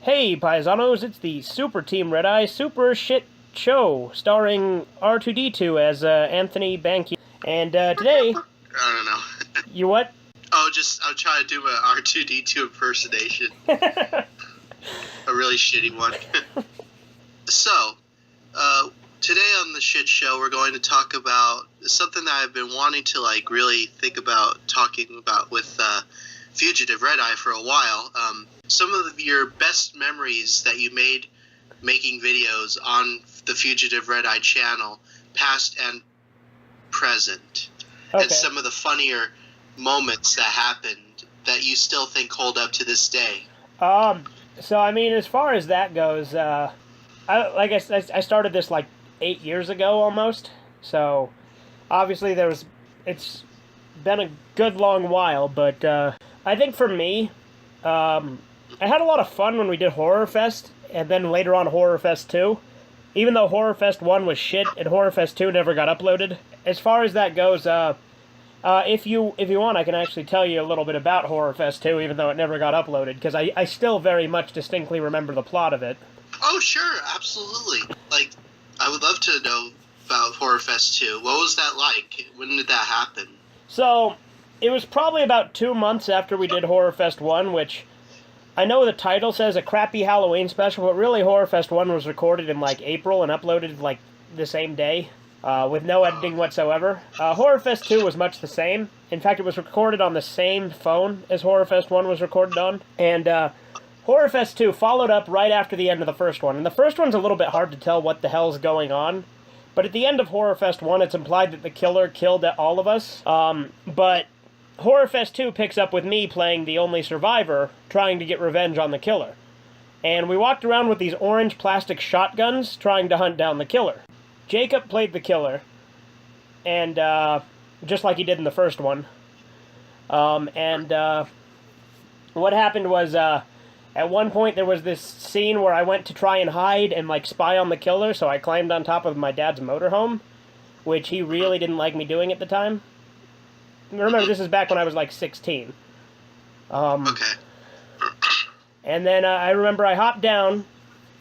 Hey, paisanos, it's the Super Teamredeye Super Shitshow, starring R2D2 as Anthony Banky. And today, I don't know. you what? I'll try to do an R2D2 impersonation. A really shitty one. So, today on the Shit Show, we're going to talk about something that I've been wanting to really think about talking about with Fugitive Red Eye for a while. Some of your best memories that you made making videos on the Fugitive Red Eye channel, past and present, Okay. and some of the funnier moments that happened that you still think hold up to this day. So I mean, as far as that goes, I started this 8 years ago almost. So obviously it's been a good long while, but I think for me, I had a lot of fun when we did Horror Fest, and then later on Horror Fest 2. Even though Horror Fest 1 was shit, and Horror Fest 2 never got uploaded. As far as that goes, if you want, I can actually tell you a little bit about Horror Fest 2, even though it never got uploaded, because I still very much distinctly remember the plot of it. Oh, sure, absolutely. I would love to know about Horror Fest 2. What was that like? When did that happen? So, it was probably about 2 months after we did Horror Fest 1, which I know the title says a crappy Halloween special, but really Horror Fest 1 was recorded in April and uploaded the same day, with no editing whatsoever. Horror Fest 2 was much the same. In fact, it was recorded on the same phone as Horror Fest 1 was recorded on. And Horror Fest 2 followed up right after the end of the first one. And the first one's a little bit hard to tell what the hell's going on. But at the end of Horror Fest 1, it's implied that the killer killed all of us. But Horror Fest 2 picks up with me playing the only survivor, trying to get revenge on the killer. And we walked around with these orange plastic shotguns, trying to hunt down the killer. Jacob played the killer, and just like he did in the first one. What happened was, at one point there was this scene where I went to try and hide and spy on the killer, so I climbed on top of my dad's motorhome, which he really didn't like me doing at the time. Remember, this is back when I was 16. Okay. And then I remember I hopped down.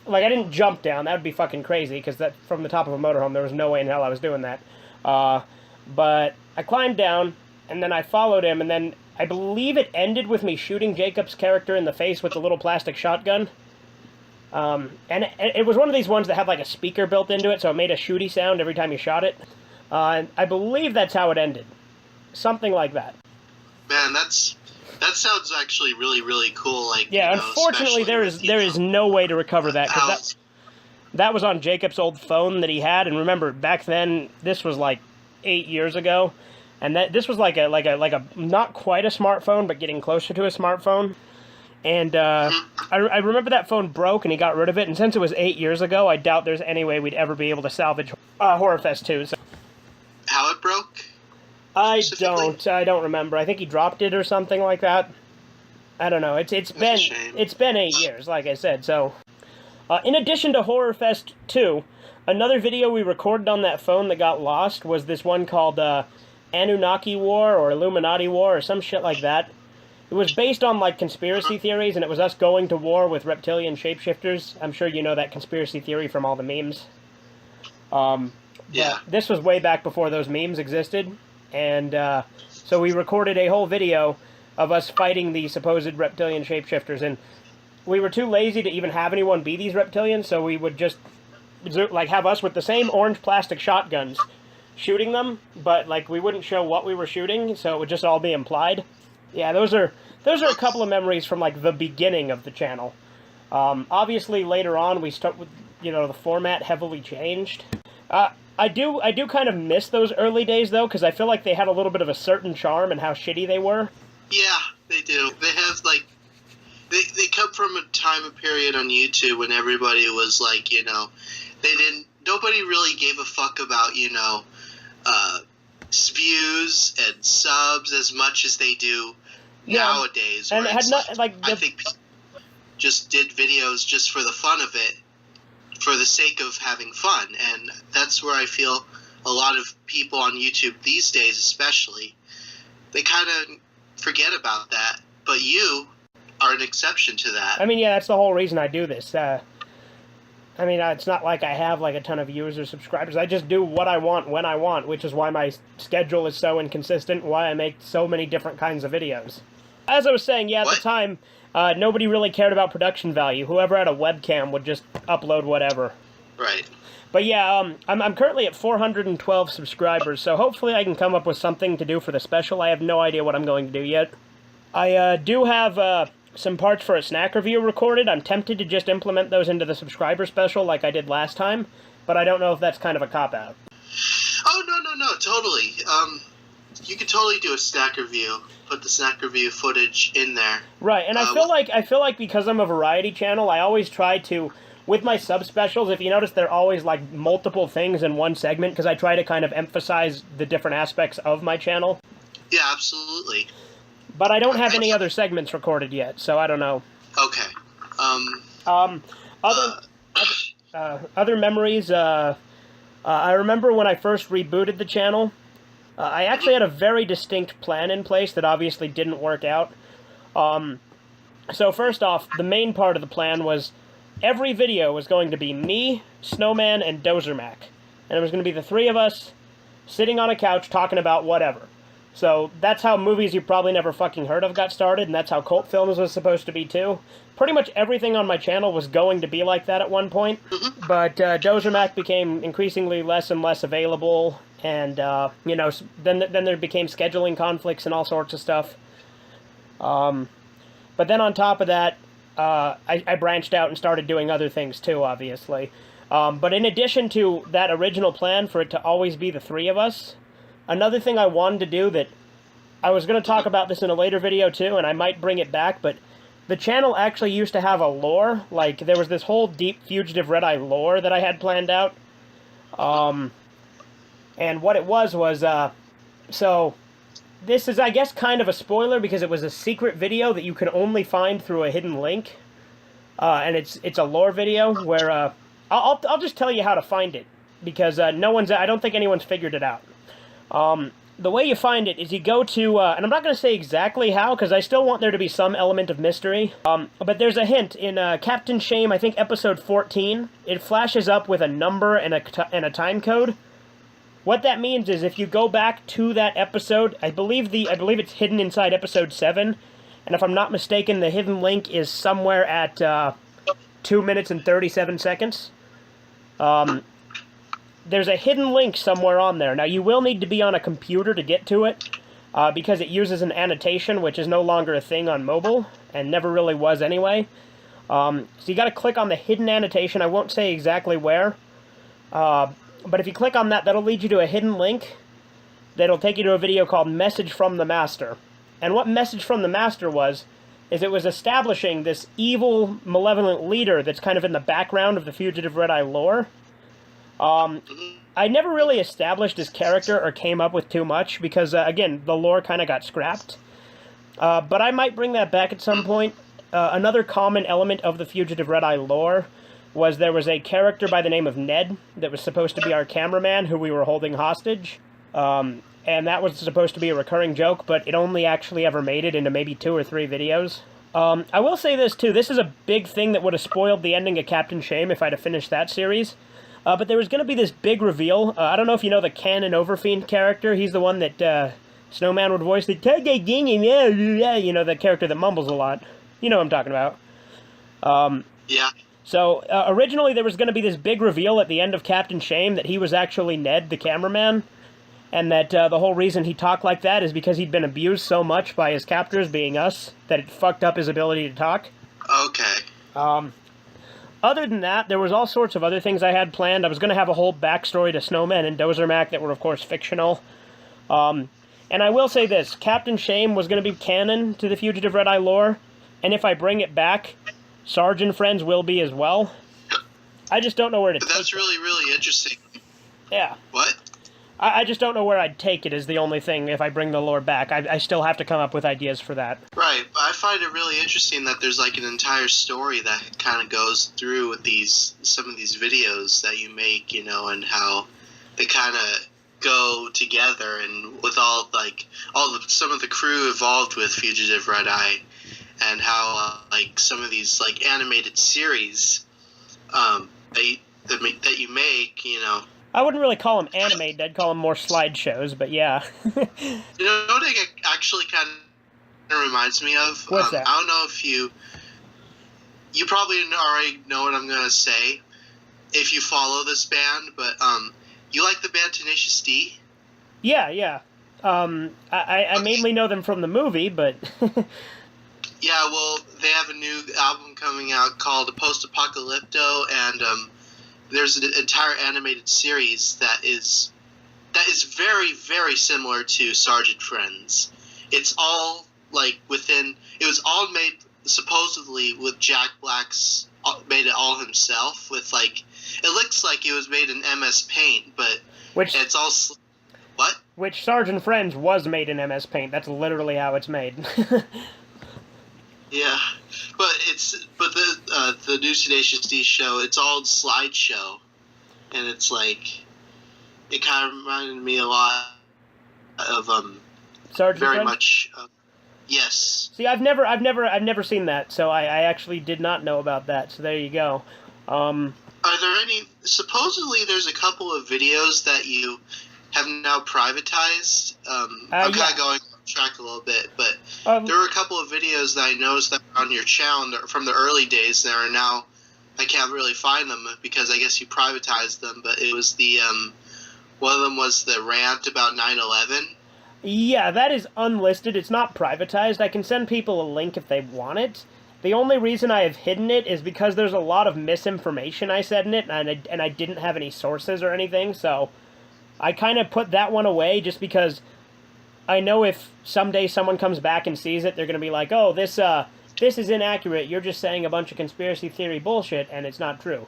I didn't jump down. That would be fucking crazy, because that from the top of a motorhome, there was no way in hell I was doing that. But I climbed down, and then I followed him, and then I believe it ended with me shooting Jacob's character in the face with the little plastic shotgun. And it was one of these ones that had a speaker built into it, so it made a shooty sound every time you shot it. And I believe that's how it ended. Something like that. Man, that sounds actually really, really cool. Unfortunately, there is no way to recover that, because that was on Jacob's old phone that he had. And remember, back then, this was 8 years ago, and this was like a not quite a smartphone, but getting closer to a smartphone. And I remember that phone broke, and he got rid of it. And since it was 8 years ago, I doubt there's any way we'd ever be able to salvage Horror Fest 2. So. How it broke? I don't remember. I think he dropped it or something like that. I don't know. It's been 8 years, like I said. So, in addition to Horror Fest 2, another video we recorded on that phone that got lost was this one called Anunnaki War or Illuminati War or some shit like that. It was based on conspiracy theories, and it was us going to war with reptilian shapeshifters. I'm sure you know that conspiracy theory from all the memes. Yeah. This was way back before those memes existed. And so we recorded a whole video of us fighting the supposed reptilian shapeshifters, and we were too lazy to even have anyone be these reptilians, so we would just have us with the same orange plastic shotguns shooting them, but we wouldn't show what we were shooting, so it would just all be implied. Yeah, those are a couple of memories from the beginning of the channel. Obviously later on we start with the format heavily changed. I do kind of miss those early days, though, because I feel like they had a little bit of a certain charm and how shitty they were. Yeah, they do. They have, they come from a time and period on YouTube when everybody was, nobody really gave a fuck about, views and subs as much as they do nowadays. And it had not, I think people just did videos just for the fun of it, for the sake of having fun, and that's where I feel a lot of people on YouTube these days especially, they kind of forget about that. But you are an exception to that. I mean, yeah, that's the whole reason I do this. I mean, it's not like I have like a ton of viewers or subscribers. I just do what I want when I want, which is why my schedule is so inconsistent, why I make so many different kinds of videos. As I was saying, yeah, at the time, nobody really cared about production value. Whoever had a webcam would just upload whatever. Right. But yeah, I'm currently at 412 subscribers, so hopefully I can come up with something to do for the special. I have no idea what I'm going to do yet. I do have some parts for a snack review recorded. I'm tempted to just implement those into the subscriber special like I did last time, but I don't know if that's kind of a cop-out. Oh, no, totally. You could totally do a snack review. Put the snack review footage in there. Right, and I feel like because I'm a variety channel, I always try to, with my sub-specials, if you notice, they're always like multiple things in one segment, because I try to kind of emphasize the different aspects of my channel. Yeah, absolutely. But I don't have any other segments recorded yet, so I don't know. Okay. Other memories, I remember when I first rebooted the channel, I actually had a very distinct plan in place that obviously didn't work out. So first off, the main part of the plan was every video was going to be me, Snowman, and Dozermac. And it was going to be the three of us sitting on a couch talking about whatever. So that's how movies you probably never fucking heard of got started, and that's how cult films was supposed to be too. Pretty much everything on my channel was going to be like that at one point, but Dozermac became increasingly less and less available, and you know, then there became scheduling conflicts and all sorts of stuff. But then on top of that, I branched out and started doing other things too, obviously. But in addition to that original plan for it to always be the three of us, another thing I wanted to do that I was going to talk about this in a later video too, and I might bring it back, but the channel actually used to have a lore. Like, there was this whole deep Fugitive Red Eye lore that I had planned out. And what it was, so this is, I guess, kind of a spoiler because it was a secret video that you could only find through a hidden link. And it's a lore video where, I'll just tell you how to find it, because I don't think anyone's figured it out. The way you find it is you go to, and I'm not going to say exactly how, because I still want there to be some element of mystery, but there's a hint. In Captain Shame, I think episode 14, it flashes up with a number and a time code. What that means is if you go back to that episode, I believe it's hidden inside episode 7, and if I'm not mistaken, the hidden link is somewhere at 2 minutes and 37 seconds. There's a hidden link somewhere on there. Now, you will need to be on a computer to get to it, because it uses an annotation, which is no longer a thing on mobile, and never really was anyway. So you gotta click on the hidden annotation. I won't say exactly where, but if you click on that, that'll lead you to a hidden link that'll take you to a video called Message from the Master. And what Message from the Master was, is it was establishing this evil, malevolent leader that's kind of in the background of the Fugitive Red Eye lore. I never really established his character or came up with too much because, again, the lore kind of got scrapped. But I might bring that back at some point. Another common element of the Fugitive Red Eye lore was there was a character by the name of Ned that was supposed to be our cameraman who we were holding hostage. And that was supposed to be a recurring joke, but it only actually ever made it into maybe 2 or 3 videos. I will say this, too. This is a big thing that would have spoiled the ending of Captain Shame if I'd have finished that series. But there was going to be this big reveal. I don't know if you know the Canon Overfiend character. He's the one that Snowman would voice. You know, the character that mumbles a lot. You know what I'm talking about. Yeah. So, originally there was going to be this big reveal at the end of Captain Shame that he was actually Ned, the cameraman. And that the whole reason he talked like that is because he'd been abused so much by his captors, being us, that it fucked up his ability to talk. Okay. Other than that, there was all sorts of other things I had planned. I was going to have a whole backstory to Snowman and Dozermac that were, of course, fictional. And I will say this, Captain Shame was going to be canon to the Fugitive Red Eye lore, and if I bring it back, Sarge and friends will be as well. I just don't know where to take it. That's really, really interesting. Yeah. What? I just don't know where I'd take it is the only thing if I bring the lore back. I still have to come up with ideas for that. Right. I find it really interesting that there's like an entire story that kind of goes through with some of these videos that you make, you know, and how they kind of go together, and with some of the crew involved with Fugitive Red Eye, and how like some of these like animated series that you make, I wouldn't really call them animated. I'd call them more slideshows, but yeah. You know what it actually kind of reminds me of? What's that? I don't know if you probably already know what I'm going to say if you follow this band, but you like the band Tenacious D? Yeah. I mainly know them from the movie, but... Yeah, well, they have a new album coming out called Post Apocalypto, and there's an entire animated series that is very, very similar to Sergeant Friends. It's all like it was all made supposedly with Jack Black's made it all himself with like it looks like it was made in MS Paint, but it's all what? Which Sergeant Friends was made in MS Paint. That's literally how it's made. Yeah, but the new Tenacious D show, it's all slideshow, and it's like it kind of reminded me a lot of Sergeant very Friends? much. Yes. See, I've never seen that, so I actually did not know about that. So there you go. Are there any? Supposedly, there's a couple of videos that you have now privatized. I'm kind of going off track a little bit, but there were a couple of videos that I noticed that were on your channel from the early days that are now. I can't really find them because I guess you privatized them. But it was the one of them was the rant about 9/11. Yeah, that is unlisted. It's not privatized. I can send people a link if they want it. The only reason I have hidden it is because there's a lot of misinformation I said in it, and I didn't have any sources or anything, so I kind of put that one away just because I know if someday someone comes back and sees it, they're going to be like, oh, this is inaccurate, you're just saying a bunch of conspiracy theory bullshit, and it's not true.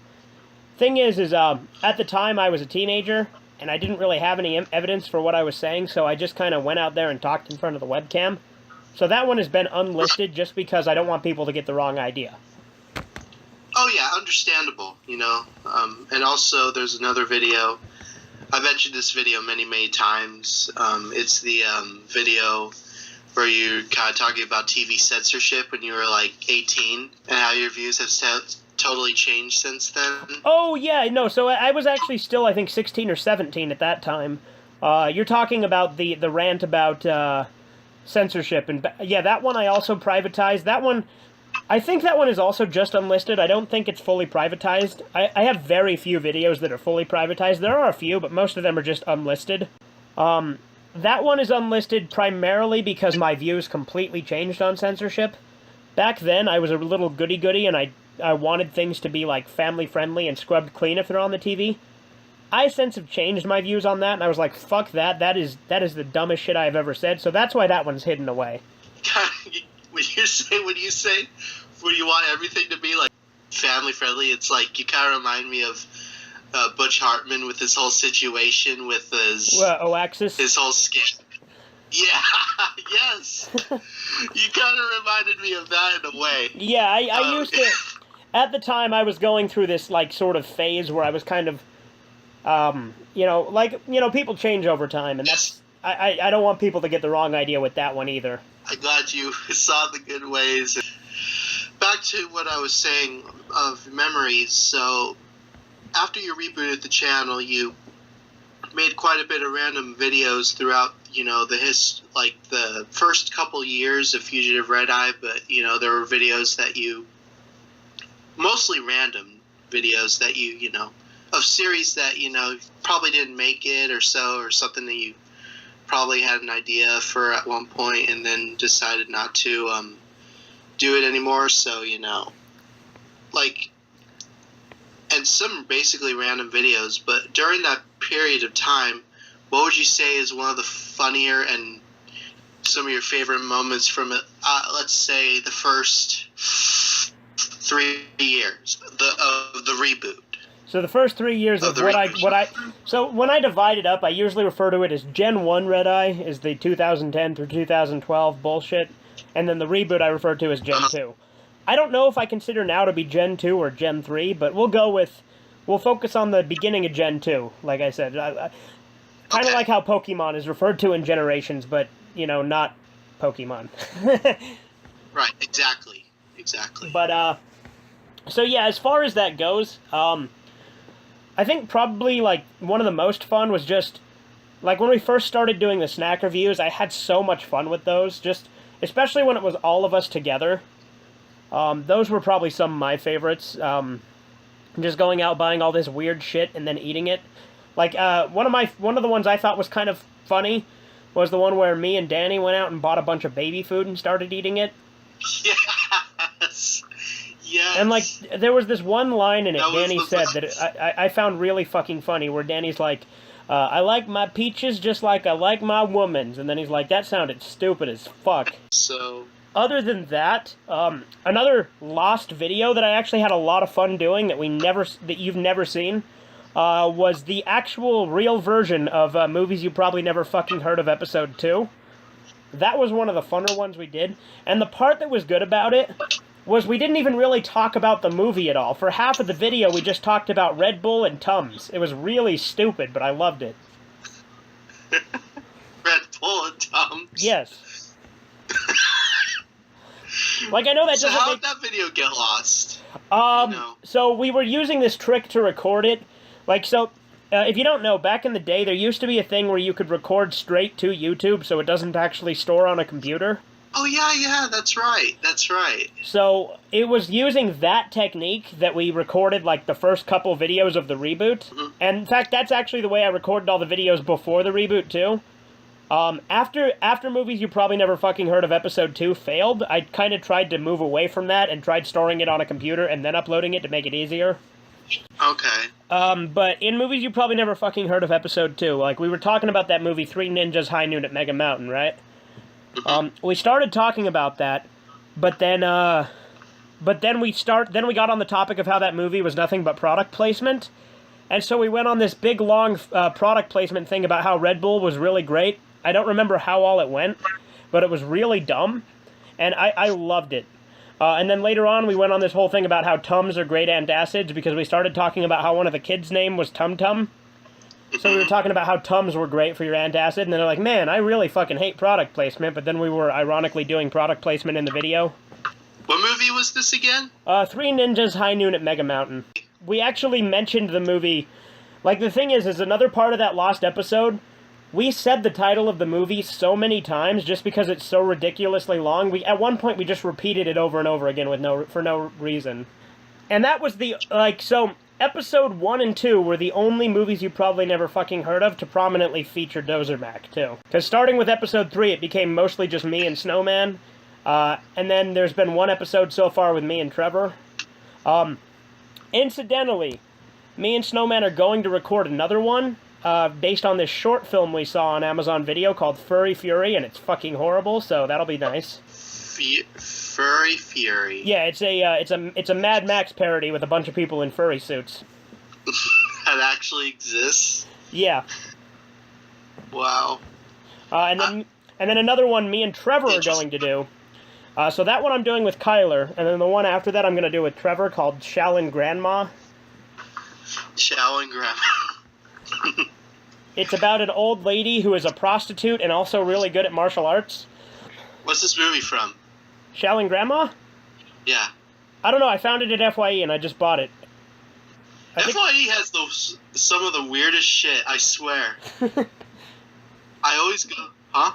Thing is at the time I was a teenager, and I didn't really have any evidence for what I was saying, so I just kind of went out there and talked in front of the webcam. So that one has been unlisted just because I don't want people to get the wrong idea. Oh yeah, understandable, and also there's another video. I mentioned this video many, many times. It's the video where you're kind of talking about TV censorship when you were like 18 and how your views have totally changed since then. Oh, yeah, no, so I was actually still, I think, 16 or 17 at that time. You're talking about the rant about censorship, and yeah, that one I also privatized. That one, I think that one is also just unlisted. I don't think it's fully privatized. I have very few videos that are fully privatized. There are a few, but most of them are just unlisted. That one is unlisted primarily because my views completely changed on censorship. Back then, I was a little goody-goody, and I wanted things to be, like, family-friendly and scrubbed clean if they're on the TV. I since have changed my views on that, and I was like, fuck that, that is the dumbest shit I've ever said, so that's why that one's hidden away. When you want everything to be, like, family-friendly, it's like, you kind of remind me of Butch Hartman with his whole situation with his... Oaxis? His whole skit. Yeah, yes. You kind of reminded me of that in a way. Yeah, I used to... At the time, I was going through this, like, sort of phase where I was kind of, people change over time, and that's... I don't want people to get the wrong idea with that one either. I'm glad you saw the good ways. Back to what I was saying of memories. So, after you rebooted the channel, you made quite a bit of random videos throughout, the first couple years of Fugitive Red Eye, but, there were videos that you, mostly random videos that you, of series that, probably didn't make it or something that you probably had an idea for at one point and then decided not to do it anymore. So, and some basically random videos, but during that period of time, what would you say is one of the funnier and some of your favorite moments from it? Let's say the first 3 years of the reboot. So the first 3 years of so when I divide it up, I usually refer to it as Gen 1 Red Eye, is the 2010 through 2012 bullshit, and then the reboot I refer to as Gen 2. I don't know if I consider now to be Gen 2 or Gen 3, but we'll focus on the beginning of Gen 2, like I said. Kind of like how Pokemon is referred to in generations, but, not Pokemon. Right, exactly. But, so yeah, as far as that goes, I think probably, like, one of the most fun was just, like, when we first started doing the snack reviews, I had so much fun with those, just, especially when it was all of us together. Those were probably some of my favorites, just going out buying all this weird shit and then eating it. Like, one of the ones I thought was kind of funny was the one where me and Danny went out and bought a bunch of baby food and started eating it. Yes. Yes. And, like, there was this one line in it Danny said best. that I found really fucking funny, where Danny's like, I like my peaches just like I like my woman's. And then he's like, that sounded stupid as fuck. So... Other than that, another lost video that I actually had a lot of fun doing that you've never seen, was the actual real version of Movies You Probably Never Fucking Heard of Episode 2. That was one of the funner ones we did, and the part that was good about it was we didn't even really talk about the movie at all. For half of the video, we just talked about Red Bull and Tums. It was really stupid, but I loved it. Red Bull and Tums? Yes. Like, I know that so doesn't how did that video get lost? So we were using this trick to record it. Like, so, if you don't know, back in the day, there used to be a thing where you could record straight to YouTube, so it doesn't actually store on a computer. Oh, yeah, that's right. So, it was using that technique that we recorded, like, the first couple videos of the reboot. Mm-hmm. And, in fact, that's actually the way I recorded all the videos before the reboot, too. After Movies You Probably Never Fucking Heard of Episode 2 failed, I kind of tried to move away from that and tried storing it on a computer and then uploading it to make it easier. Okay. But in Movies You Probably Never Fucking Heard of Episode 2, like, we were talking about that movie, Three Ninjas High Noon at Mega Mountain, right? We started talking about that, but then we got on the topic of how that movie was nothing but product placement, and so we went on this big, long, product placement thing about how Red Bull was really great. I don't remember how all it went, but it was really dumb, and I loved it. And then later on, we went on this whole thing about how Tums are great antacids, because we started talking about how one of the kids' name was Tum Tum. So we were talking about how Tums were great for your antacid, and then they're like, man, I really fucking hate product placement, but then we were ironically doing product placement in the video. What movie was this again? Three Ninjas High Noon at Mega Mountain. We actually mentioned the movie. Like, the thing is another part of that lost episode, we said the title of the movie so many times just because it's so ridiculously long. At one point, we just repeated it over and over again for no reason. And that was so Episode 1 and 2 were the only Movies You Probably Never Fucking Heard of to prominently feature Dozer Mac, too. Because starting with Episode 3, it became mostly just me and Snowman. And then there's been one episode so far with me and Trevor. Incidentally, me and Snowman are going to record another one, based on this short film we saw on Amazon Video called Furry Fury, and it's fucking horrible, so that'll be nice. Furry Fury. Yeah, it's a Mad Max parody with a bunch of people in furry suits. That actually exists? Yeah. Wow. And then another one me and Trevor are going to do. So that one I'm doing with Kyler, and then the one after that I'm going to do with Trevor called Shaolin Grandma. Shaolin Grandma. It's about an old lady who is a prostitute and also really good at martial arts. What's this movie from? Shaolin Grandma? Yeah. I don't know, I found it at FYE and I just bought it. FYE has some of the weirdest shit, I swear. I always go, huh?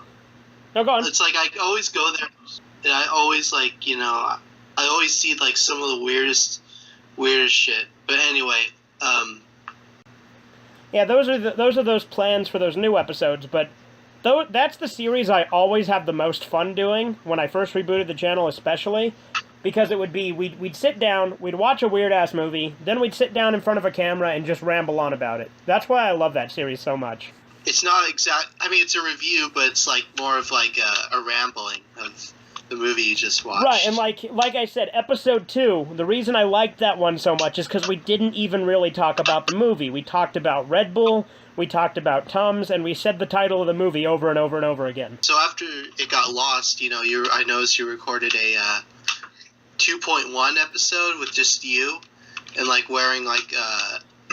No, go on. It's like I always go there, and I always, like, you know, I always see, like, some of the weirdest shit. But anyway, Yeah, those are those plans for those new episodes, but that's the series I always have the most fun doing, when I first rebooted the channel especially, because it would be, we'd sit down, we'd watch a weird-ass movie, then we'd sit down in front of a camera and just ramble on about it. That's why I love that series so much. It's not it's a review, but it's, like, more of, like, a rambling of the movie you just watched. Right, and like I said, Episode 2, the reason I liked that one so much is because we didn't even really talk about the movie. We talked about Red Bull, we talked about Tums, and we said the title of the movie over and over and over again. So after it got lost, you know, I noticed you recorded a 2.1 episode with just you, and, like, wearing, like,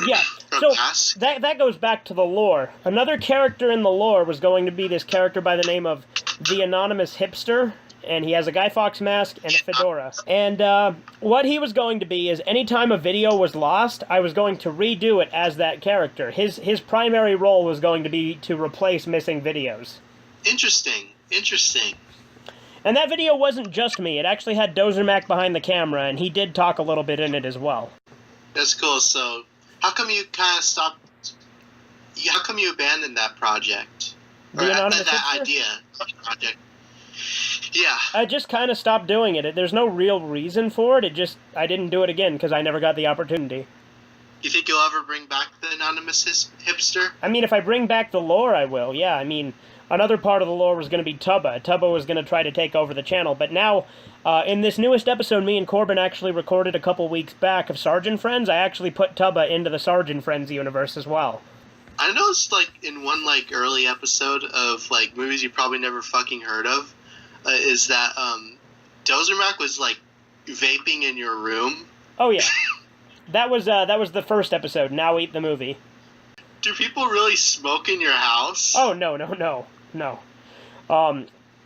yeah, so that goes back to the lore. Another character in the lore was going to be this character by the name of the Anonymous Hipster. and he has a Guy Fawkes mask and a fedora. And what he was going to be is anytime a video was lost, I was going to redo it as that character. His primary role was going to be to replace missing videos. Interesting. And that video wasn't just me. It actually had Dozer Mac behind the camera, and he did talk a little bit in it as well. That's cool. So, how come you kind of stopped? How come you abandoned that project? Or that idea project? Yeah. I just kind of stopped doing it. There's no real reason for it. I didn't do it again because I never got the opportunity. You think you'll ever bring back the anonymous hipster? I mean, if I bring back the lore, I will. Yeah, I mean, another part of the lore was going to be Tubba. Tubba was going to try to take over the channel, but now, in this newest episode, me and Corbin actually recorded a couple weeks back of Sergeant Friends. I actually put Tubba into the Sergeant Friends universe as well. I noticed, like, in one, like, early episode of, like, movies you probably never fucking heard of, is that, Dozer Mac was, like, vaping in your room. Oh, yeah. That was the first episode, Now Eat the Movie. Do people really smoke in your house? Oh, no.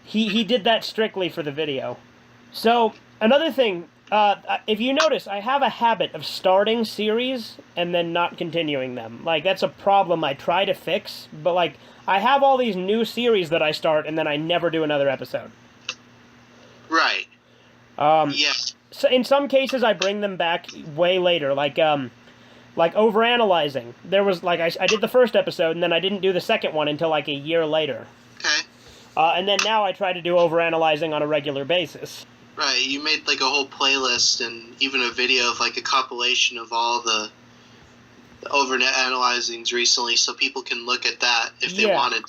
He did that strictly for the video. So, another thing, if you notice, I have a habit of starting series and then not continuing them. Like, that's a problem I try to fix, but, like, I have all these new series that I start and then I never do another episode. Right. Yeah. So in some cases, I bring them back way later, like overanalyzing. There was, like, I did the first episode, and then I didn't do the second one until, like, a year later. Okay. And then now I try to do overanalyzing on a regular basis. Right, you made, like, a whole playlist and even a video of, like, a compilation of all the overanalyzings recently, so people can look at that if they wanted.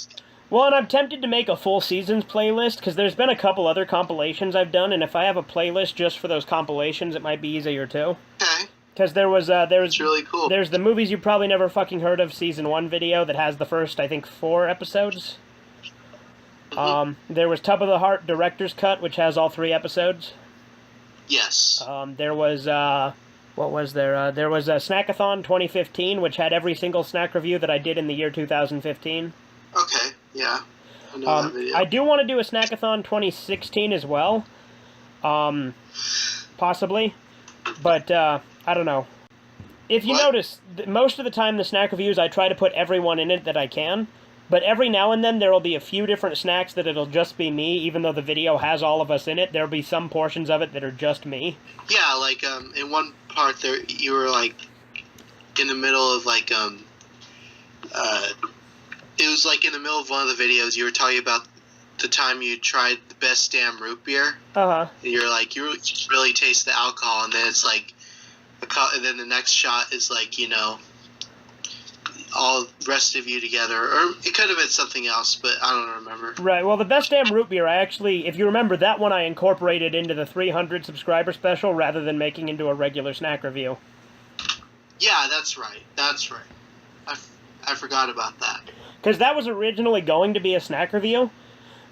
Well, and I'm tempted to make a full seasons playlist, because there's been a couple other compilations I've done, and if I have a playlist just for those compilations, it might be easier, too. Okay. Because It's really cool. There's the Movies You Probably Never Fucking Heard Of Season 1 video that has the first, I think, 4 episodes. There was Tub of the Heart Director's Cut, which has all 3 episodes. Yes. There was, what was there? There was a Snackathon 2015, which had every single snack review that I did in the year 2015. Okay, yeah. I know that video. I do want to do a Snackathon 2016 as well. Possibly. But, I don't know. If you notice, most of the time the snack reviews, I try to put everyone in it that I can. But every now and then there will be a few different snacks that it'll just be me, even though the video has all of us in it. There'll be some portions of it that are just me. Yeah, like, in one part there, you were, like, in the middle of, like, it was, like, in the middle of one of the videos, you were talking about the time you tried the best damn root beer. Uh-huh. And you're like, you really taste the alcohol, and then it's, like, and then the next shot is, like, you know, all the rest of you together, or it could have been something else, but I don't remember. Right, well, the Best Damn Root Beer, I actually, if you remember, that one I incorporated into the 300 subscriber special rather than making into a regular snack review. Yeah, that's right. I forgot about that. Because that was originally going to be a snack review,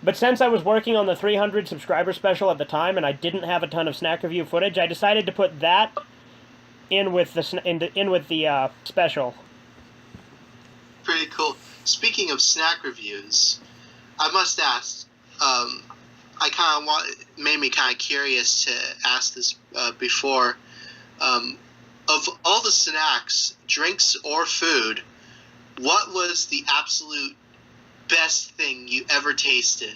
but since I was working on the 300 subscriber special at the time and I didn't have a ton of snack review footage, I decided to put that in with the special. Pretty cool. Speaking of snack reviews, I must ask. Made me kind of curious to ask this before. Of all the snacks, drinks, or food, what was the absolute best thing you ever tasted?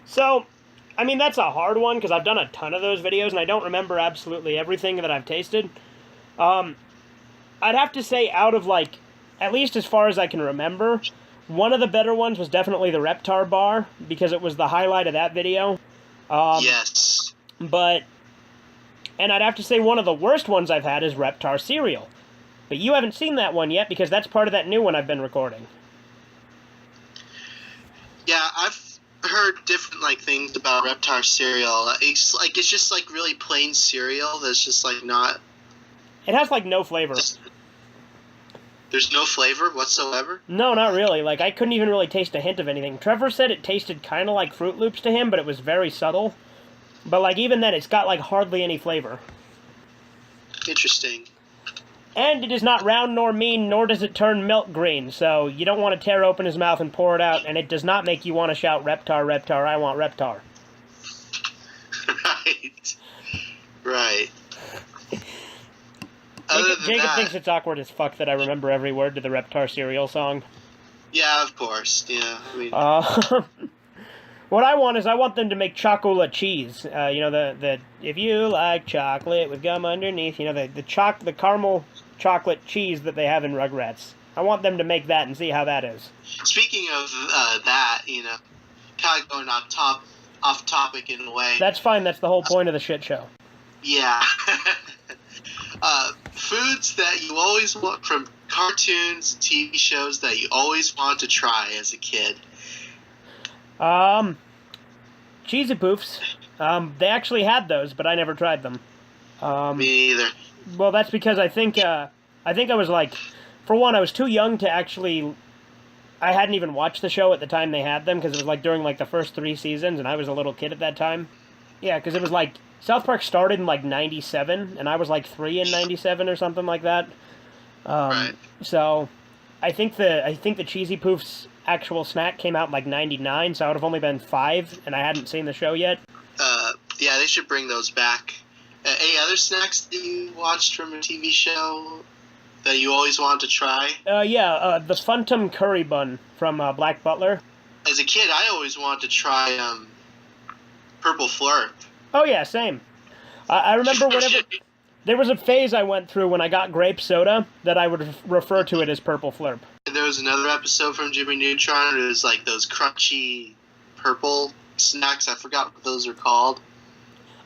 So, I mean, that's a hard one because I've done a ton of those videos and I don't remember absolutely everything that I've tasted. I'd have to say out of, like, at least as far as I can remember, one of the better ones was definitely the Reptar bar, because it was the highlight of that video. Yes. And I'd have to say one of the worst ones I've had is Reptar cereal. But you haven't seen that one yet, because that's part of that new one I've been recording. Yeah, I've heard different, like, things about Reptar cereal. It's just, like, really plain cereal that's just, like, not... It has, like, no flavor. There's no flavor whatsoever? No, not really. Like, I couldn't even really taste a hint of anything. Trevor said it tasted kind of like Fruit Loops to him, but it was very subtle. But, like, even then, it's got, like, hardly any flavor. Interesting. And it is not round nor mean, nor does it turn milk green, so you don't want to tear open his mouth and pour it out, and it does not make you want to shout, Reptar, Reptar, I want Reptar. Right. Other than Jacob that, thinks it's awkward as fuck that I remember every word to the Reptar cereal song. yeah, of course. Yeah, I mean, What I want them to make chocolate cheese. You know, the if you like chocolate with gum underneath, you know, the caramel chocolate cheese that they have in Rugrats. I want them to make that and see how that is. speaking of that, you know, kind of going off topic in a way. That's fine. That's the whole point of the shit show. Yeah. Foods that you always want from cartoons, TV shows that you always want to try as a kid. Cheesy Poofs. They actually had those, but I never tried them. Me either. Well, that's because I think I was like, for one, I was too young to actually. I hadn't even watched the show at the time they had them because it was like during like the first 3 seasons, and I was a little kid at that time. Yeah, because it was like South Park started in like '97, and I was like 3 in '97 or something like that. Right. So, I think the Cheesy Poofs actual snack came out in like '99, so I would have only been 5, and I hadn't seen the show yet. Yeah, they should bring those back. Any other snacks that you watched from a TV show that you always wanted to try? The Funtum Curry Bun from Black Butler. As a kid, I always wanted to try Purple Flurp. Oh yeah, same. I remember whenever there was a phase I went through when I got grape soda that I would refer to it as Purple Flurp. There was another episode from Jimmy Neutron. It was like those crunchy purple snacks. I forgot what those are called.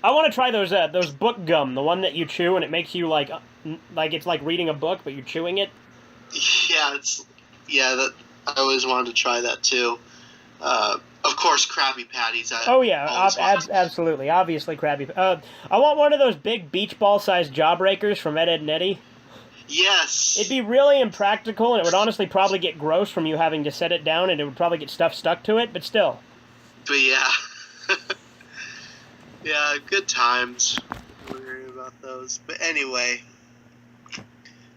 I want to try those book gum, the one that you chew and it makes you like it's like reading a book, but you're chewing it. Yeah, that I always wanted to try that too. Of course, Krabby Patties. Absolutely, obviously Krabby. I want one of those big beach ball sized Jawbreakers from Ed, Edd n Eddy. Yes. It'd be really impractical, and it would honestly probably get gross from you having to set it down, and it would probably get stuff stuck to it. But still. But yeah. Yeah, good times. Worry about those. But anyway,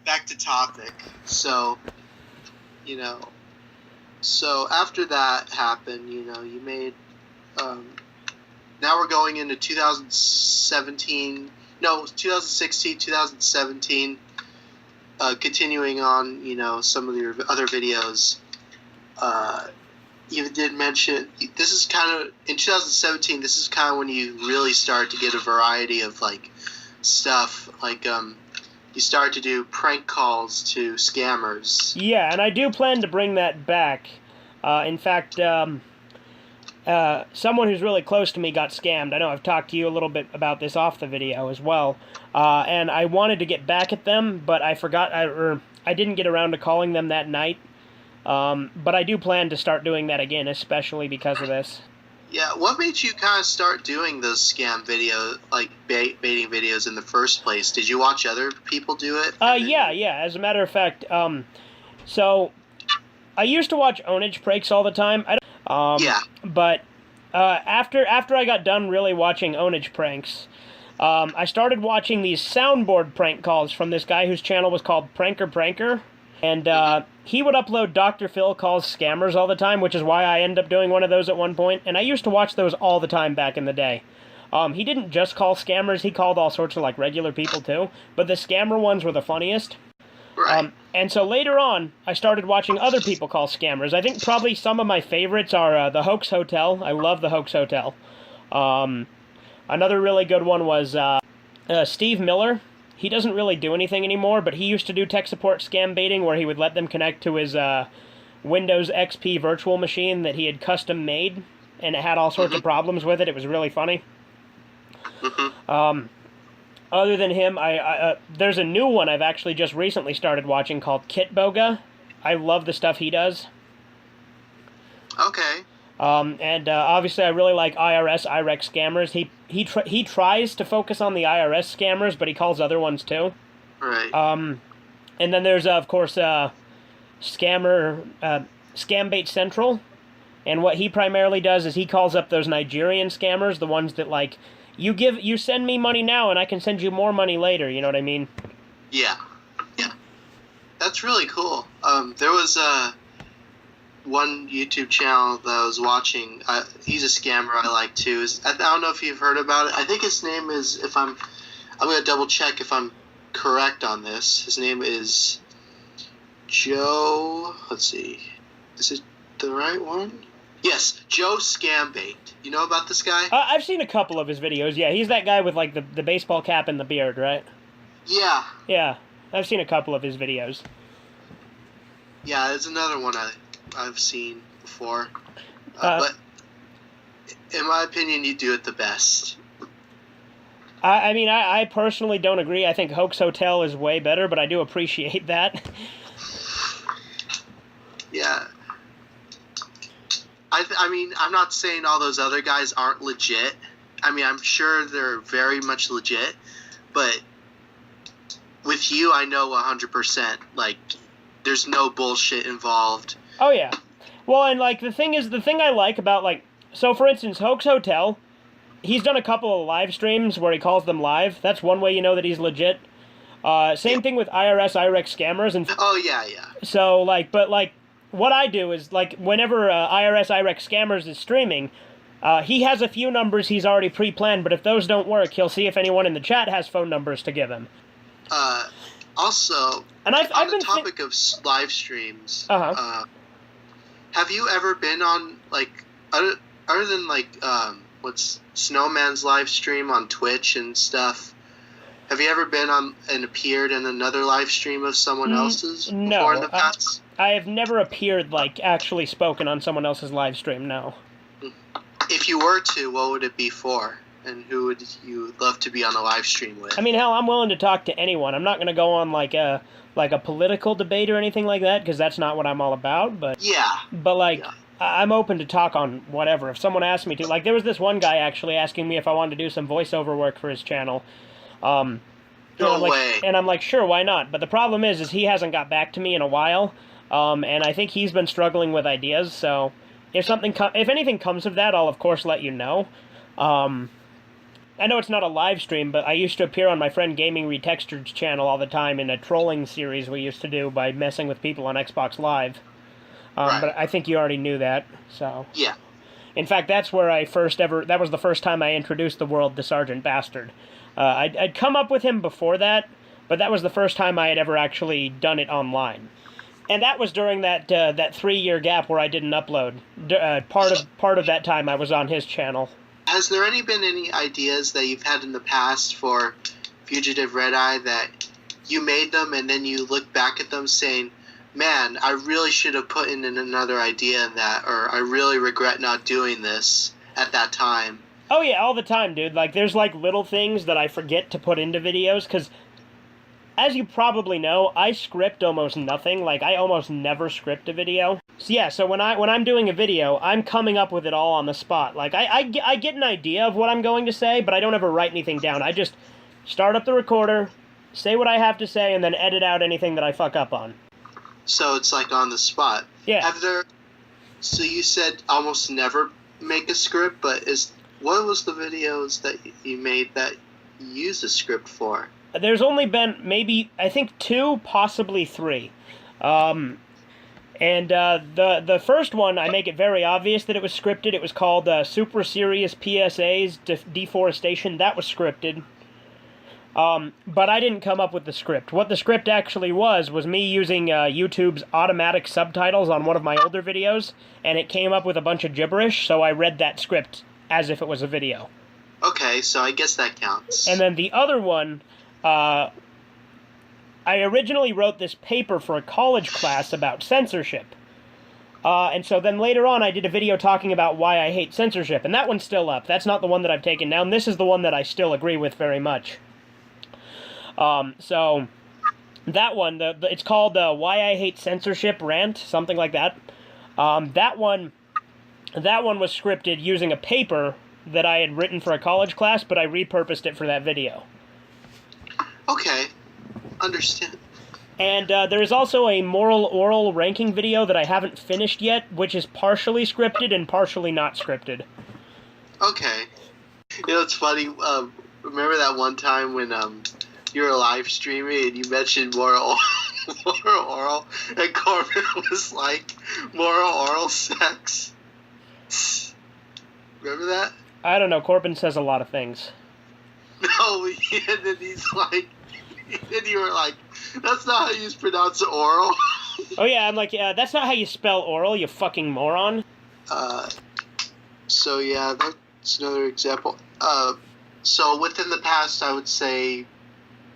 back to topic. So, so after that happened, you made, now we're going into 2016, 2017, continuing on, some of your other videos. You did mention, this is kind of, in 2017, this is kind of when you really start to get a variety of, stuff. You start to do prank calls to scammers. Yeah, and I do plan to bring that back. In fact, someone who's really close to me got scammed. I know I've talked to you a little bit about this off the video as well. And I wanted to get back at them, but I forgot, I didn't get around to calling them that night. But I do plan to start doing that again, especially because of this. Yeah, what made you kind of start doing those scam videos, baiting videos in the first place? Did you watch other people do it? Yeah. As a matter of fact, so I used to watch Onage pranks all the time. But after I got done really watching Onage pranks, I started watching these soundboard prank calls from this guy whose channel was called Pranker. And he would upload Dr. Phil calls scammers all the time, which is why I ended up doing one of those at one point. And I used to watch those all the time back in the day. He didn't just call scammers, he called all sorts of regular people too. But the scammer ones were the funniest. Right. And so later on, I started watching other people call scammers. I think probably some of my favorites are the Hoax Hotel. I love the Hoax Hotel. Another really good one was Steve Miller. He doesn't really do anything anymore, but he used to do tech support scam baiting where he would let them connect to his Windows XP virtual machine that he had custom made, and it had all sorts of problems with it. It was really funny. Other than him, there's a new one I've actually just recently started watching called Kitboga. I love the stuff he does. Okay. And obviously I really like IRS, IREX scammers. He tries to focus on the IRS scammers, but he calls other ones too. Right. And then there's, of course, Scambait Central. And what he primarily does is he calls up those Nigerian scammers, the ones that, you send me money now and I can send you more money later, you know what I mean? Yeah. That's really cool. There was one YouTube channel that I was watching. He's a scammer I like too. I don't know if you've heard about it. I think his name is, if I'm I'm going to double check if I'm correct on this. His name is Joe. Let's see. Is it the right one? Yes, Joe Scambait. You know about this guy? I've seen a couple of his videos. Yeah, he's that guy with like the baseball cap and the beard, right? Yeah. Yeah, I've seen a couple of his videos. Yeah, there's another one I've seen before. But in my opinion, you do it the best. I mean, I personally don't agree. I think Hoax Hotel is way better, but I do appreciate that. Yeah. I mean, I'm not saying all those other guys aren't legit. I mean, I'm sure they're very much legit, but with you, I know 100%. Like, there's no bullshit involved. Oh, yeah. Well, and, like, the thing I like about, like, so, for instance, Hoax Hotel, he's done a couple of live streams where he calls them live. That's one way you know that he's legit. Same thing with IRS, IREX scammers. And oh, yeah. So, like, but, like, what I do is, like, whenever IRS, IREX scammers is streaming, he has a few numbers he's already pre-planned, but if those don't work, he'll see if anyone in the chat has phone numbers to give him. Also, and on the topic of live streams, have you ever been on, like, other than, like, what's Snowman's live stream on Twitch and stuff, have you ever been on and appeared in another live stream of someone else's before in the past? I have never appeared, like, actually spoken on someone else's live stream, no. If you were to, what would it be for? And who would you love to be on a live stream with? I mean, hell, I'm willing to talk to anyone. I'm not going to go on, like a political debate or anything like that, because that's not what I'm all about, but... Yeah. But, like, yeah. I'm open to talk on whatever. If someone asked me to... Like, there was this one guy, actually, asking me if I wanted to do some voiceover work for his channel. No way. And I'm like, sure, why not? But the problem is he hasn't got back to me in a while, and I think he's been struggling with ideas, so if anything comes of that, I'll, of course, let you know. I know it's not a live stream, but I used to appear on my friend Gaming Retextured's channel all the time in a trolling series we used to do by messing with people on Xbox Live. Right. But I think you already knew that, so... Yeah. In fact, that's where that was the first time I introduced the world to Sergeant Bastard. I'd come up with him before that, but that was the first time I had ever actually done it online. And that was during that 3-year gap where I didn't upload. Part of that time I was on his channel. Has there been any ideas that you've had in the past for Fugitive Red Eye that you made them and then you look back at them saying, man, I really should have put in another idea in that, or I really regret not doing this at that time? Oh yeah, all the time, dude. Like, there's, like, little things that I forget to put into videos, because, as you probably know, I script almost nothing. Like, I almost never script a video. So yeah, so when I'm doing a video, I'm coming up with it all on the spot. Like, I get an idea of what I'm going to say, but I don't ever write anything down. I just start up the recorder, say what I have to say, and then edit out anything that I fuck up on. So it's like on the spot. Yeah. So you said almost never make a script, but what was the videos that you made that you used a script for? There's only been maybe, I think, 2, possibly 3. And the first one, I make it very obvious that it was scripted. It was called Super Serious PSAs Deforestation. That was scripted. But I didn't come up with the script. What the script actually was me using YouTube's automatic subtitles on one of my older videos, and it came up with a bunch of gibberish, so I read that script as if it was a video. Okay, so I guess that counts. And then the other one, I originally wrote this paper for a college class about censorship. And so then later on I did a video talking about why I hate censorship, and that one's still up. That's not the one that I've taken down. This is the one that I still agree with very much. So that one, it's called Why I Hate Censorship Rant, something like that. That one was scripted using a paper that I had written for a college class, but I repurposed it for that video. Okay, understand. And there is also a moral oral ranking video that I haven't finished yet, which is partially scripted and partially not scripted. Okay. You know, it's funny, remember that one time when you were live streaming and you mentioned moral oral, and Corbin was like, moral oral sex? Remember that? I don't know, Corbin says a lot of things. No, no, and then he's like, and you were like, that's not how you pronounce it, oral. Oh yeah, I'm like, yeah, that's not how you spell oral, you fucking moron. So yeah, that's another example. So within the past, I would say,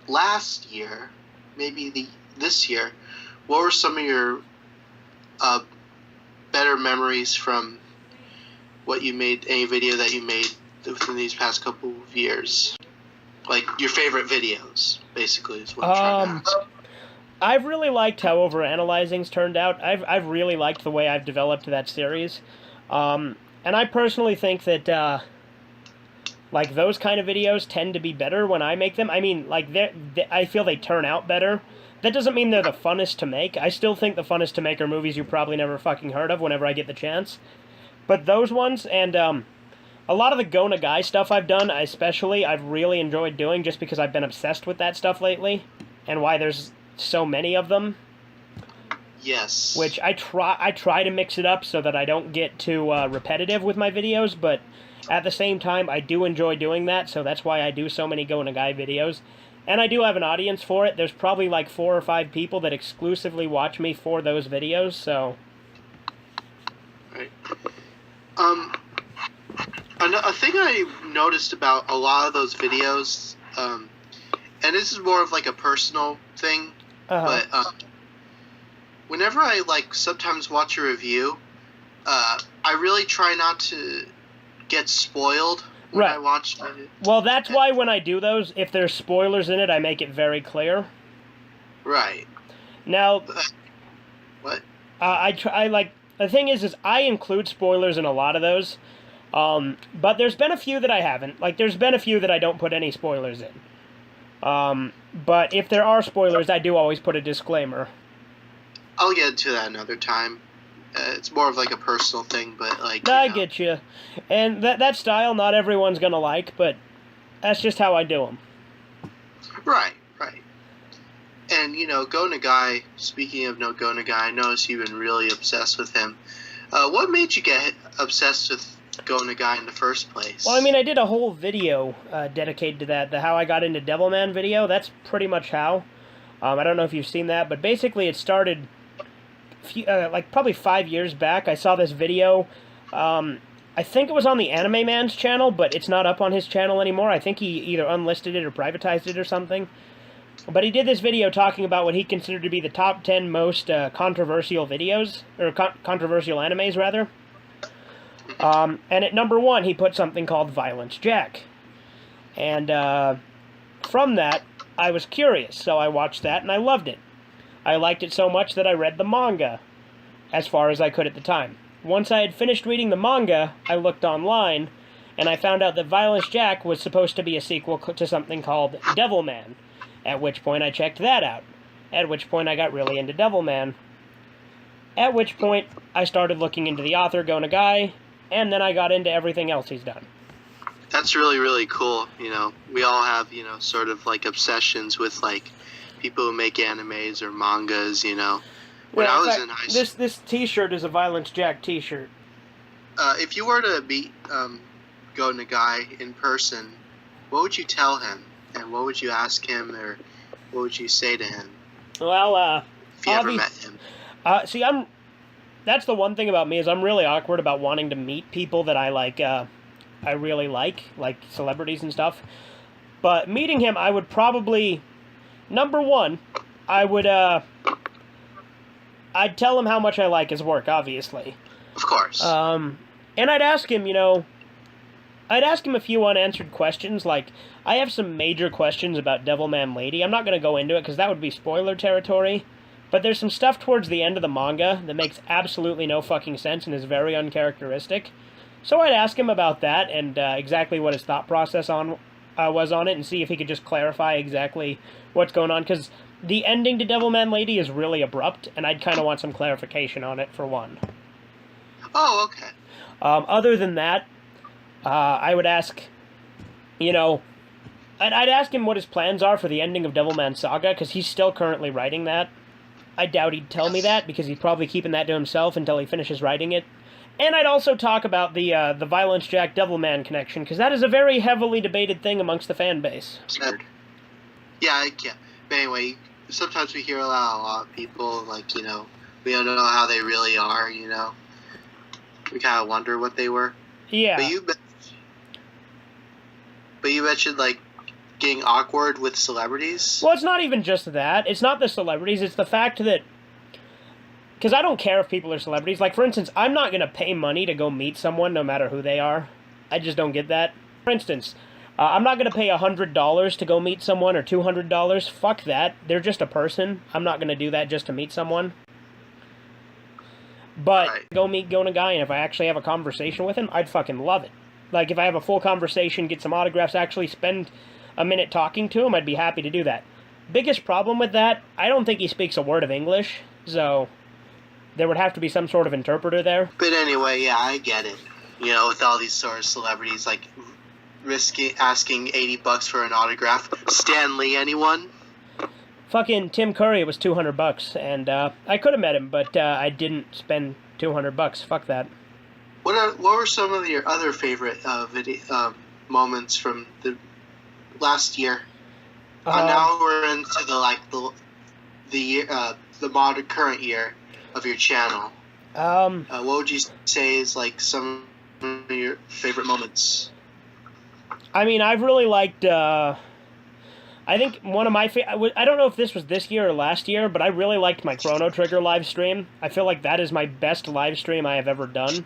last year, maybe this year, what were some of your better memories from what you made, any video that you made within these past couple of years? Like, your favorite videos, basically, is what I'm trying to ask. I've really liked how Overanalyzing's turned out. I've really liked the way I've developed that series. And I personally think that, like, those kind of videos tend to be better when I make them. I mean, like, I feel they turn out better. That doesn't mean they're the funnest to make. I still think the funnest to make are movies you probably never fucking heard of whenever I get the chance. But those ones, and a lot of the Go Nagai stuff I've done, especially, I've really enjoyed doing just because I've been obsessed with that stuff lately, and why there's so many of them. Yes. Which I try to mix it up so that I don't get too repetitive with my videos, but at the same time, I do enjoy doing that, so that's why I do so many Go Nagai videos. And I do have an audience for it. There's probably like 4 or 5 people that exclusively watch me for those videos, so... Right. A thing I noticed about a lot of those videos, and this is more of like a personal thing, but whenever I like sometimes watch a review, I really try not to get spoiled when I watch it. Well, that's why when I do those, if there's spoilers in it, I make it very clear. Right. Now, what? I like, the thing is I include spoilers in a lot of those, but there's been a few that I haven't. Like, there's been a few that I don't put any spoilers in. But if there are spoilers, I do always put a disclaimer. I'll get into that another time. It's more of like a personal thing, but like... I get you. And that style, not everyone's gonna like, but that's just how I do them. Right. And, Go Nagai, speaking of Go Nagai, I noticed you've been really obsessed with him. What made you get obsessed with Go Nagai in the first place? Well, I mean, I did a whole video dedicated to that, the How I Got Into Devilman video. That's pretty much how. I don't know if you've seen that, but basically it started... like probably 5 years back. I saw this video. I think it was on the Anime Man's channel, but it's not up on his channel anymore. I think he either unlisted it or privatized it or something. But he did this video talking about what he considered to be the top 10 most controversial videos, or controversial animes, rather. And at number 1, he put something called Violence Jack. And from that, I was curious, so I watched that and I loved it. I liked it so much that I read the manga, as far as I could at the time. Once I had finished reading the manga, I looked online, and I found out that Violence Jack was supposed to be a sequel to something called Devilman, at which point I checked that out, at which point I got really into Devilman, at which point I started looking into the author, Go Nagai, and then I got into everything else he's done. That's really, really cool. We all have, sort of like obsessions with like people who make animes or mangas, When I was in high school... This t-shirt is a Violence Jack t-shirt. If you were to meet Go Nagai in person, what would you tell him? And what would you ask him, or what would you say to him? Well, if you ever met him. See, that's the one thing about me, is I'm really awkward about wanting to meet people that I like, I really like celebrities and stuff. But meeting him, I would probably... Number 1, I'd tell him how much I like his work, obviously. Of course. And I'd ask him, I'd ask him a few unanswered questions, like, I have some major questions about Devilman Lady. I'm not going to go into it, because that would be spoiler territory, but there's some stuff towards the end of the manga that makes absolutely no fucking sense and is very uncharacteristic. So I'd ask him about that, and exactly what his thought process was on it, and see if he could just clarify exactly what's going on, because the ending to Devilman Lady is really abrupt, and I'd kind of want some clarification on it, for one. Oh, okay. Other than that, I would ask, I'd ask him what his plans are for the ending of Devilman Saga, because he's still currently writing that. I doubt he'd tell me that, because he's probably keeping that to himself until he finishes writing it. And I'd also talk about the Violence Jack Devilman connection, because that is a very heavily debated thing amongst the fan base. Yeah, I can't. But anyway, sometimes we hear a lot of people, like, we don't know how they really are, We kind of wonder what they were. Yeah. But you mentioned, like, getting awkward with celebrities? Well, it's not even just that. It's not the celebrities. It's the fact that... Because I don't care if people are celebrities. Like, for instance, I'm not going to pay money to go meet someone no matter who they are. I just don't get that. For instance, I'm not going to pay $100 to go meet someone or $200. Fuck that. They're just a person. I'm not going to do that just to meet someone. But right. go meet a guy, and if I actually have a conversation with him, I'd fucking love it. Like, if I have a full conversation, get some autographs, actually spend a minute talking to him, I'd be happy to do that. Biggest problem with that, I don't think he speaks a word of English, so there would have to be some sort of interpreter there. But anyway, yeah, I get it. With all these sort of celebrities, like, asking $80 for an autograph. Stan Lee, anyone? Fucking Tim Curry was $200, and I could have met him, but I didn't spend $200. Fuck that. What were some of your other favorite moments from the last year? Now we're into the year, the current year of your channel. What would you say is like some of your favorite moments? I mean, I've really liked. I think one of my I don't know if this was this year or last year, but I really liked my Chrono Trigger live stream. I feel like that is my best live stream I have ever done.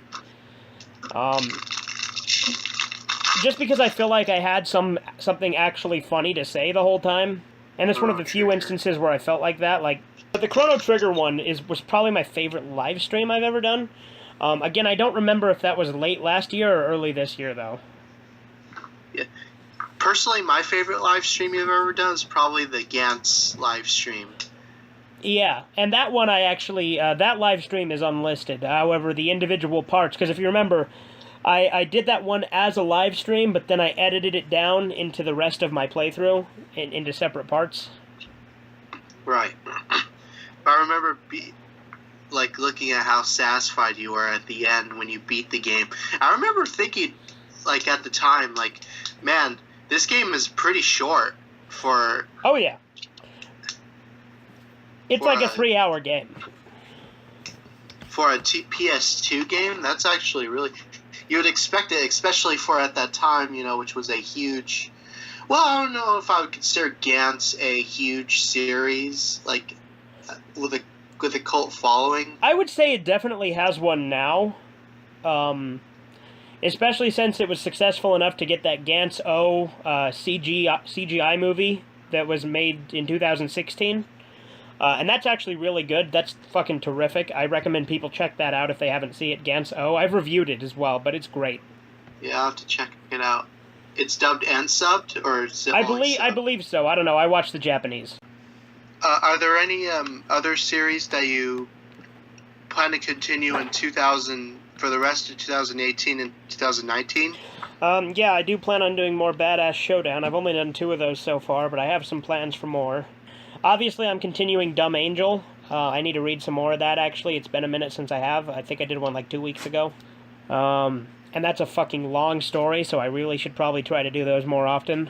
Just because I feel like I had something actually funny to say the whole time, and it's one of the few instances where I felt like that. Like, but the Chrono Trigger one was probably my favorite live stream I've ever done. Again, I don't remember if that was late last year or early this year, though. Yeah. Personally, my favorite live stream you've ever done is probably the Gantz live stream. Yeah, and that one I actually, that live stream is unlisted. However, the individual parts, because if you remember, I did that one as a live stream, but then I edited it down into the rest of my playthrough, into separate parts. Right. I remember looking at how satisfied you were at the end when you beat the game. I remember thinking, like, at the time, like, man, this game is pretty short for... Oh, yeah. It's like a 3-hour game. For a PS2 game, that's actually really... You would expect it, especially for at that time, which was a huge... Well, I don't know if I would consider Gantz a huge series, like, with a cult following. I would say it definitely has one now. Especially since it was successful enough to get that Gantz O CGI movie that was made in 2016. And that's actually really good. That's fucking terrific. I recommend people check that out if they haven't seen it. Gantz O. I've reviewed it as well, but it's great. Yeah, I'll have to check it out. It's dubbed and subbed, or is it only subbed? I believe so. I don't know. I watched the Japanese. Are there any other series that you plan to continue in for the rest of 2018 and 2019? Yeah, I do plan on doing more Badass Showdown. I've only done 2 of those so far, but I have some plans for more. Obviously, I'm continuing Dumb Angel. I need to read some more of that, actually. It's been a minute since I have. I think I did one like 2 weeks ago. And that's a fucking long story, so I really should probably try to do those more often.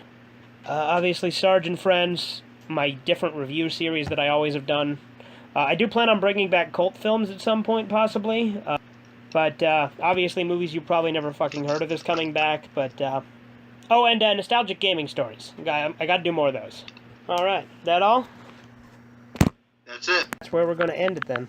Obviously, Sarge and Friends, my different review series that I always have done. I do plan on bringing back cult films at some point, possibly. But obviously, movies you probably never fucking heard of is coming back. But oh, and nostalgic gaming stories. I got to do more of those. All right, that all? That's it. That's where we're going to end it then.